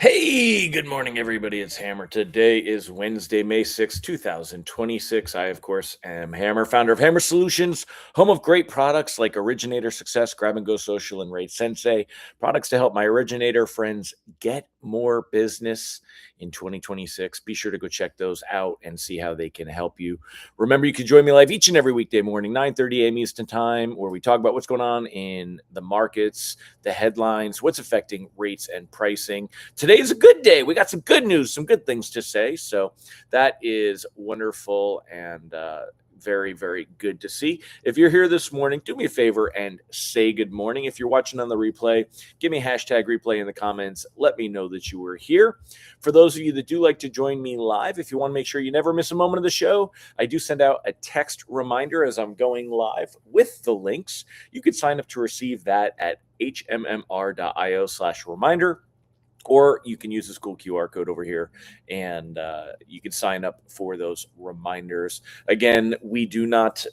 Hey, good morning, everybody. It's Hammer. Today is Wednesday, May 6th, 2026. I, of course, am Hammer, founder of Hammer Solutions, home of great products like Originator Success, Grab and Go Social, and Rate Sensei. Products to help my originator friends get more business in 2026. Be sure to go check those out and see how they can help you. Remember, you can join me live each and every weekday morning, 9:30 a.m. Eastern Time, where we talk about what's going on in the markets, the headlines, what's affecting rates and pricing. Today is a good day. We got some good news, some good things to say. So that is wonderful and very, very good to see. If you're here this morning, do me a favor and say good morning. If you're watching on the replay, give me a hashtag replay in the comments. Let me know that you were here. For those of you that do like to join me live, if you want to make sure you never miss a moment of the show, I do send out a text reminder as I'm going live with the links. You could sign up to receive that at hmmr.io/reminder. Or you can use this cool QR code over here and you can sign up for those reminders. Again, we do not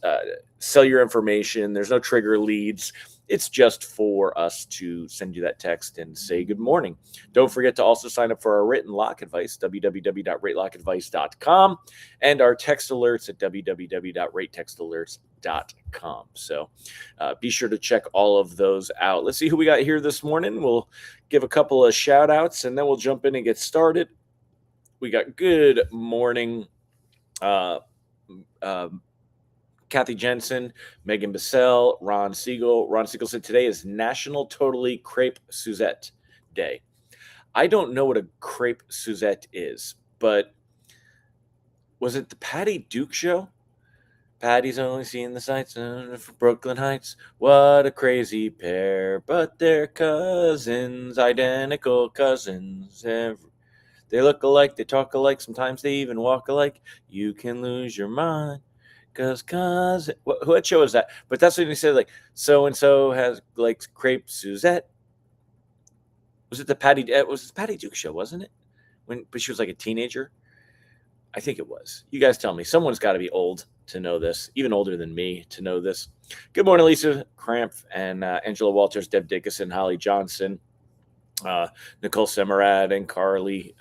sell your information. There's no trigger leads. It's just for us to send you that text and say good morning. Don't forget to also sign up for our written lock advice, www.ratelockadvice.com, and our text alerts at www.ratetextalerts.com. So be sure to check all of those out. Let's see who we got here this morning. We'll give a couple of shout outs and then we'll jump in and get started. We got good morning, Kathy Jensen, Megan Bissell, Ron Siegel. Ron Siegel said today is National Totally Crepe Suzette Day. I don't know what a crepe Suzette is, but was it the Patty Duke show? Patty's only seen the sights of Brooklyn Heights. What a crazy pair, but they're cousins, identical cousins. They look alike, they talk alike, sometimes they even walk alike. You can lose your mind. What show is that? But that's what he said, like, so and so has like crepe Suzette. Was it the Patty Duke show, wasn't it? But she was like a teenager. I think it was. You guys tell me. Someone's got to be old to know this, even older than me to know this. Good morning, Lisa Crampf and Angela Walters, Deb Dickinson, Holly Johnson, Nicole Semerad, and Carly,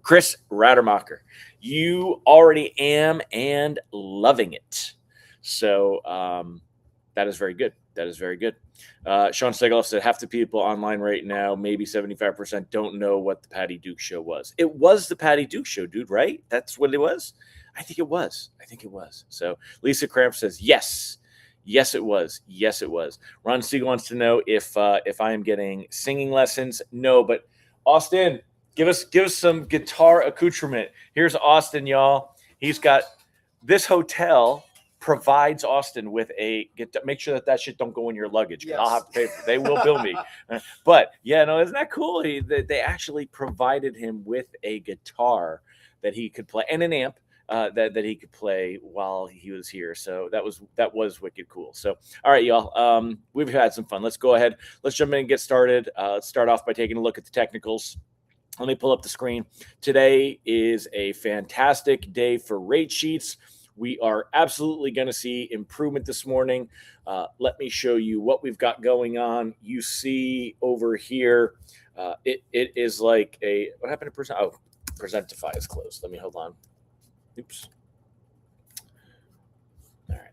Chris Radermacher. You already am and loving it. So that is very good. That is very good. Sean Segaloff said half the people online right now, maybe 75%, don't know what the Patty Duke show was. It was the Patty Duke show, dude, right? That's what it was? I think it was. So Lisa Cramp says, yes. Yes, it was. Yes, it was. Ron Siegel wants to know if I am getting singing lessons. No, but Austin, give us some guitar accoutrement. Here's Austin, y'all. He's got this hotel provides Austin with make sure that shit don't go in your luggage. Yes. I'll have to pay for it. They will bill me. But yeah, no, isn't that cool? They actually provided him with a guitar that he could play and an amp. That he could play while he was here. So that was wicked cool. So, all right, y'all, we've had some fun. Let's go ahead. Let's jump in and get started. Let's start off by taking a look at the technicals. Let me pull up the screen. Today is a fantastic day for rate sheets. We are absolutely going to see improvement this morning. Let me show you what we've got going on. You see over here, it is like what happened to Present? Oh, Presentify is closed. Let me hold on. Oops. All right.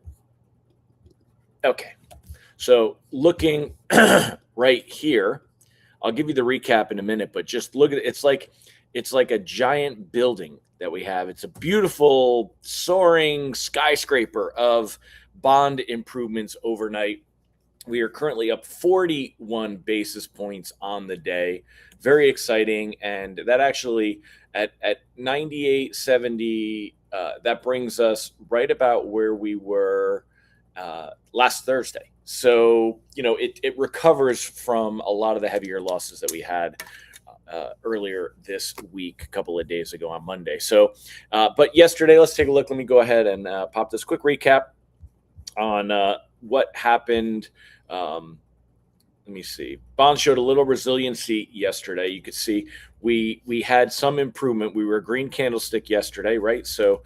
Okay. So looking right here, I'll give you the recap in a minute, but just look at it. It's like a giant building that we have. It's a beautiful soaring skyscraper of bond improvements overnight. We are currently up 41 basis points on the day. Very exciting. And that actually at 98.70, that brings us right about where we were last Thursday. So, it recovers from a lot of the heavier losses that we had earlier this week, a couple of days ago on Monday. So, but yesterday, let's take a look. Let me go ahead and pop this quick recap on what happened. Let me see. Bonds showed a little resiliency yesterday. You could see we had some improvement. We were a green candlestick yesterday, right? So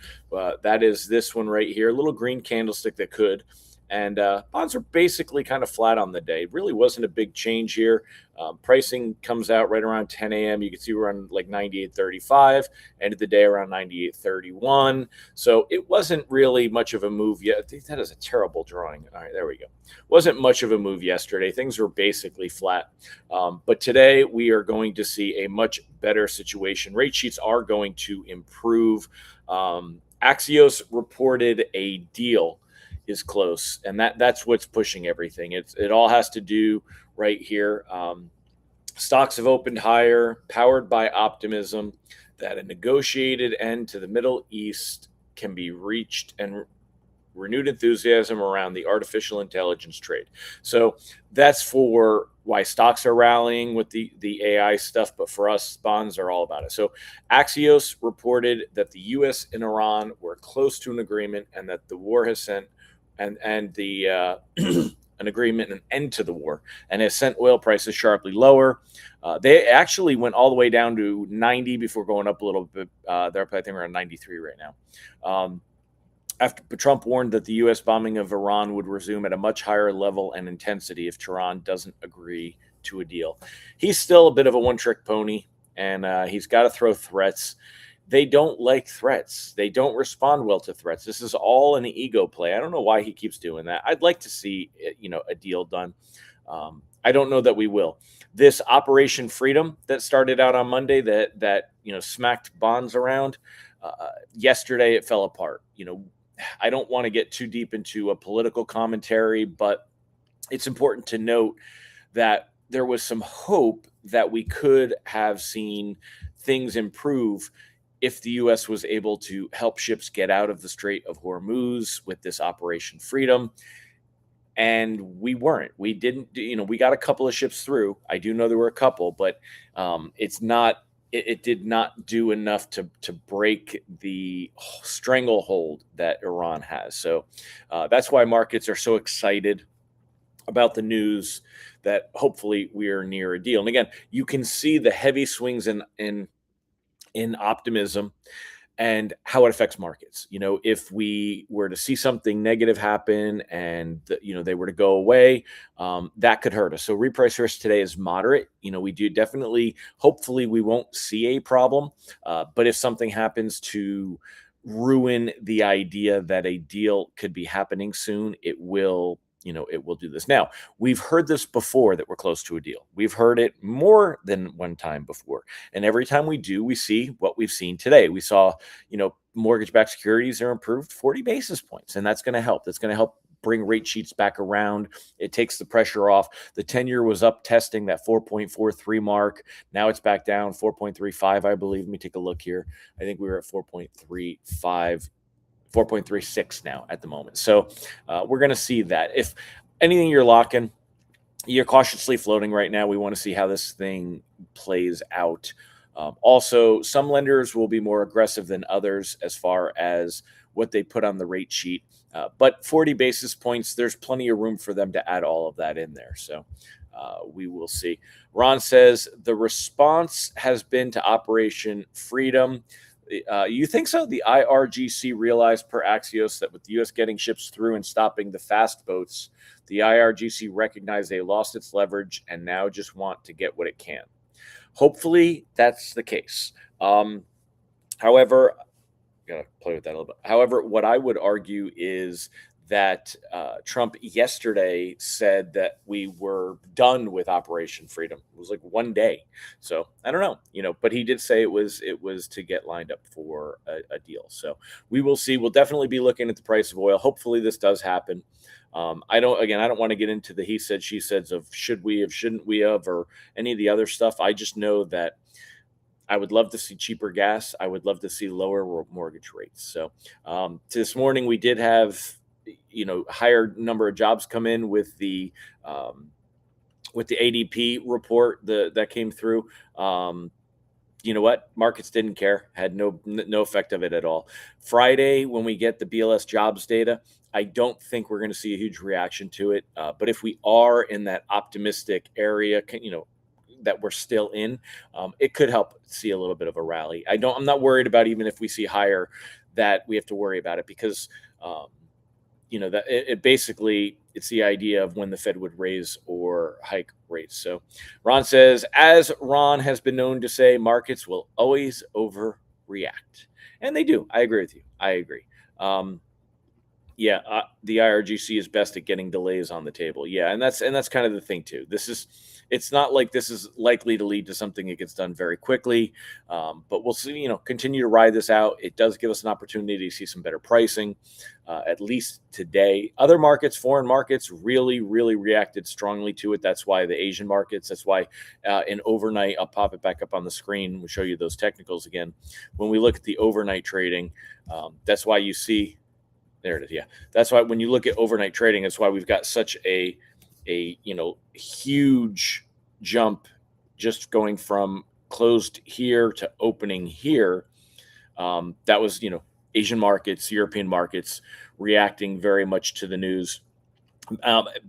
that is this one right here, a little green candlestick that could And bonds are basically kind of flat on the day. It really wasn't a big change here. Pricing comes out right around 10 a.m. You can see we're on like 98.35, ended the day around 98.31. So it wasn't really much of a move yet. I think that is a terrible drawing. All right, there we go. Wasn't much of a move yesterday. Things were basically flat. But today we are going to see a much better situation. Rate sheets are going to improve. Axios reported a deal is close, and that's what's pushing everything. It all has to do right here. Stocks have opened higher, powered by optimism that a negotiated end to the Middle East can be reached, and renewed enthusiasm around the artificial intelligence trade. So that's for why stocks are rallying with the AI stuff, but for us, bonds are all about it. So Axios reported that the U.S. and Iran were close to an agreement, and that the war has sent and the an agreement, an end to the war, and has sent oil prices sharply lower. They actually went all the way down to 90 before going up a little bit. They're up, I think, around 93 right now. After Trump warned that the U.S. bombing of Iran would resume at a much higher level and intensity if Tehran doesn't agree to a deal. He's still a bit of a one-trick pony, and he's got to throw threats. They don't like threats. They don't respond well to threats. This is all an ego play. I don't know why he keeps doing that. I'd like to see, a deal done. I don't know that we will. This Operation Freedom that started out on Monday that smacked bonds around. Yesterday it fell apart. I don't want to get too deep into a political commentary, but it's important to note that there was some hope that we could have seen things improve if the U.S. was able to help ships get out of the Strait of Hormuz with this Operation Freedom. And we weren't. We didn't. We got a couple of ships through. I do know there were a couple, but it's not. It did not do enough to break the stranglehold that Iran has. So that's why markets are so excited about the news that hopefully we are near a deal. And again, you can see the heavy swings in optimism and how it affects markets. If we were to see something negative happen and they were to go away, that could hurt us. So reprice risk today is moderate. We do definitely, hopefully we won't see a problem. But if something happens to ruin the idea that a deal could be happening soon, it will do this. Now, we've heard this before, that we're close to a deal. We've heard it more than one time before. And every time we do, we see what we've seen today. We saw, mortgage-backed securities are improved 40 basis points, and that's going to help. That's going to help bring rate sheets back around. It takes the pressure off. The 10-year was up testing that 4.43 mark. Now it's back down 4.35, I believe. Let me take a look here. I think we were at 4.35. 4.36 now at the moment. So we're going to see that. If anything you're locking, you're cautiously floating right now. We want to see how this thing plays out. Also, some lenders will be more aggressive than others as far as what they put on the rate sheet. But 40 basis points, there's plenty of room for them to add all of that in there. So we will see. Ron says the response has been to Operation Freedom. You think so? The IRGC realized per Axios that with the U.S. getting ships through and stopping the fast boats, the IRGC recognized they lost its leverage and now just want to get what it can. Hopefully that's the case. However, gotta play with that a little bit. However, what I would argue is that Trump yesterday said that we were done with Operation Freedom. It was like one day. So I don't know, but he did say it was to get lined up for a deal. So we will see. We'll definitely be looking at the price of oil. Hopefully this does happen. I don't want to get into the he said, she says of should we have, shouldn't we have, or any of the other stuff. I just know that I would love to see cheaper gas. I would love to see lower mortgage rates. So this morning we did have higher number of jobs come in with the ADP report that came through. You know what? Markets didn't care, had no effect of it at all. Friday, when we get the BLS jobs data, I don't think we're going to see a huge reaction to it. But if we are in that optimistic area, that we're still in, it could help see a little bit of a rally. I'm not worried about, even if we see higher, that we have to worry about it, because that it basically it's the idea of when the Fed would raise or hike rates. So Ron says, as Ron has been known to say, markets will always overreact, and they do. I agree with you. I agree. Um, yeah, the IRGC is best at getting delays on the table. Yeah, and that's kind of the thing too. It's not like this is likely to lead to something that gets done very quickly, but we'll see. Continue to ride this out. It does give us an opportunity to see some better pricing, at least today. Other markets, foreign markets, really, really reacted strongly to it. That's why the Asian markets. That's why in overnight, I'll pop it back up on the screen. We'll show you those technicals again. When we look at the overnight trading, that's why you see. There it is. Yeah, that's why when you look at overnight trading, that's why we've got such a huge jump just going from closed here to opening here. That was Asian markets, European markets reacting very much to the news,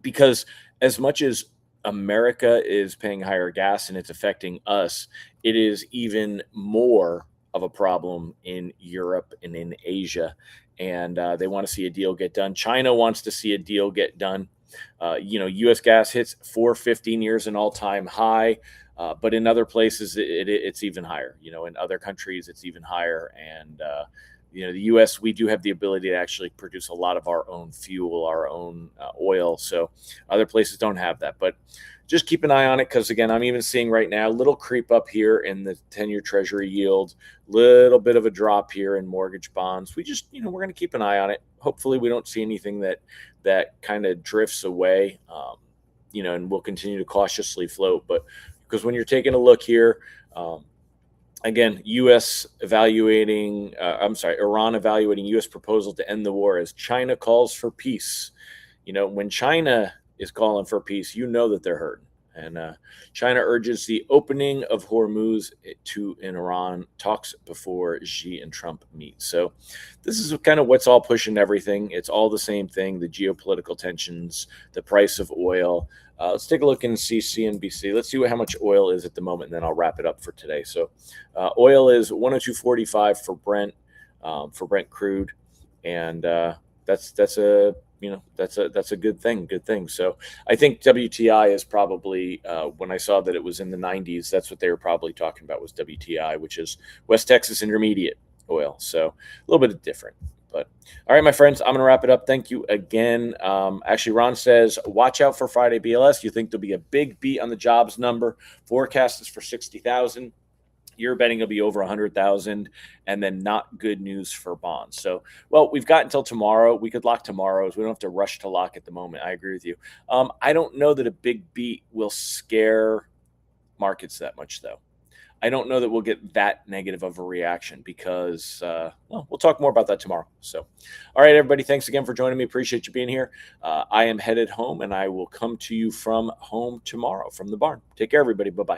because as much as America is paying higher gas and it's affecting us, it is even more of a problem in Europe and in Asia. And they want to see a deal get done. China wants to see a deal get done. U.S. gas hits 415 years an all-time high, but in other places it's even higher. In other countries it's even higher, and the U.S. we do have the ability to actually produce a lot of our own fuel, our own oil. So other places don't have that, but just keep an eye on it, because again, I'm even seeing right now a little creep up here in the 10-year Treasury yield, little bit of a drop here in mortgage bonds. We're going to keep an eye on it. Hopefully we don't see anything that kind of drifts away, and we'll continue to cautiously float. But because when you're taking a look here, again, Iran evaluating U.S. proposal to end the war as China calls for peace. When China is calling for peace, that they're hurting. And China urges the opening of Hormuz in Iran talks before Xi and Trump meet. So this is kind of what's all pushing everything. It's all the same thing, the geopolitical tensions, the price of oil. Let's take a look and see CNBC. Let's see how much oil is at the moment, and then I'll wrap it up for today. So oil is 102.45 for Brent crude, and that's a good thing. So I think WTI is probably, when I saw that it was in the 90s, that's what they were probably talking about, was WTI, which is West Texas Intermediate oil. So a little bit different. But all right, my friends, I'm going to wrap it up. Thank you again. Actually, Ron says, watch out for Friday BLS. You think there'll be a big beat on the jobs number. Forecast is for 60,000. You're betting it'll be over 100,000, and then not good news for bonds. So, well, we've got until tomorrow. We could lock tomorrow's. We don't have to rush to lock at the moment. I agree with you. I don't know that a big beat will scare markets that much, though. I don't know that we'll get that negative of a reaction, because, we'll talk more about that tomorrow. So, all right, everybody, thanks again for joining me. Appreciate you being here. I am headed home, and I will come to you from home tomorrow from the barn. Take care, everybody. Bye-bye.